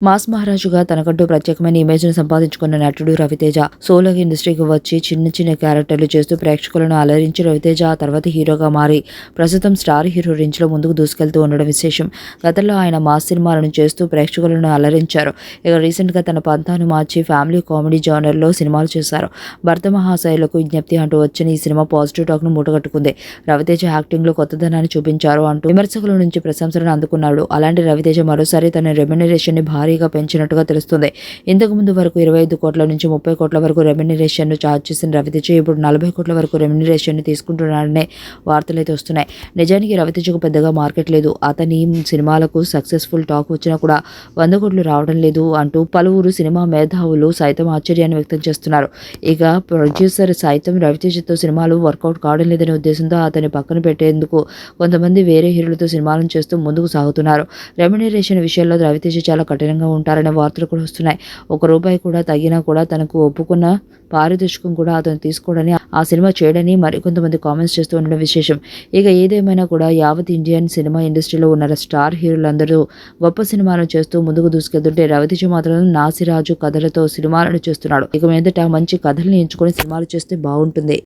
Mass మహారాజుగా తనకంటూ ప్రత్యేకమైన ఇమేజ్‌ను సంపాదించుకున్న నటుడు రవితేజ. సోలో ఇండస్ట్రీకి వచ్చి చిన్న చిన్న క్యారెక్టర్లు చేస్తూ ప్రేక్షకులను అలరించి రవితేజ ఆ తర్వాత హీరోగా మారి ప్రస్తుతం స్టార్ హీరో రేంజ్‌లో ముందుకు దూసుకెళ్తూ ఉండడం విశేషం. గతంలో ఆయన మాస్ సినిమాలను చేస్తూ ప్రేక్షకులను అలరించారు. ఇక రీసెంట్‌గా తన పంథాను మార్చి ఫ్యామిలీ కామెడీ జానర్‌లో సినిమాలు చేశారు. భర్త మహాశయులకు విజ్ఞప్తి అంటూ వచ్చిన ఈ సినిమా పాజిటివ్ టాక్‌ను మూటగట్టుకుంది. రవితేజ యాక్టింగ్‌లో కొత్తదనాన్ని చూపించారు అంటూ విమర్శకుల నుంచి ప్రశంసలను అందుకున్నాడు. అలాంటి రవితేజ మరోసారి తన రెమ్యునరేషన్‌ని భారీగా పెంచినట్టుగా తెలుస్తుంది. ఇంతకుముందు వరకు 25 కోట్ల నుంచి 30 కోట్ల వరకు రెమ్యునరేషన్‌ను చార్జ్ చేసిన రవితేజ ఇప్పుడు 40 కోట్ల వరకు రెమ్యునరేషన్‌ని తీసుకుంటున్నాడనే వార్తలైతే వస్తున్నాయి. నిజానికి రవితేజకు పెద్దగా మార్కెట్ లేదు. అతని సినిమాలకు సక్సెస్‌ఫుల్ టాక్ వచ్చినా కూడా 100 కోట్లు రావడం లేదు అంటూ పలువురు సినిమా మేధావులు సైతం ఆశ్చర్యాన్ని వ్యక్తం చేస్తున్నారు. ఇక ప్రొడ్యూసర్ సైతం రవితేజతో సినిమాలు వర్కౌట్ కావడం లేదనే ఉద్దేశంతో అతన్ని పక్కన పెట్టేందుకు కొంతమంది వేరే హీరోలతో సినిమాలను చేస్తూ ముందుకు సాగుతున్నారు. రెమ్యునరేషన్ విషయంలో రవితేజ చాలా కఠినంగా ఉంటారనే వార్తలు కూడా వస్తున్నాయి. ₹1 కూడా తగ్గినా కూడా తనకు ఒప్పుకున్న పారితోషికం కూడా అతను తీసుకోడని, ఆ సినిమా చేయడని మరికొంతమంది కామెంట్స్ చేస్తూ ఉండడం విశేషం. ఇక ఏదేమైనా కూడా యావత్ ఇండియన్ సినిమా ఇండస్ట్రీలో ఉన్న స్టార్ హీరోలందరూ గొప్ప సినిమాలను చేస్తూ ముందుకు దూసుకెళ్తుంటే రవితేజ మాత్రం నాసిరాజు కథలతో సినిమాలను చేస్తున్నాడు. ఇక మీదట మంచి కథల్ని ఎంచుకొని సినిమాలు చేస్తే బాగుంటుంది.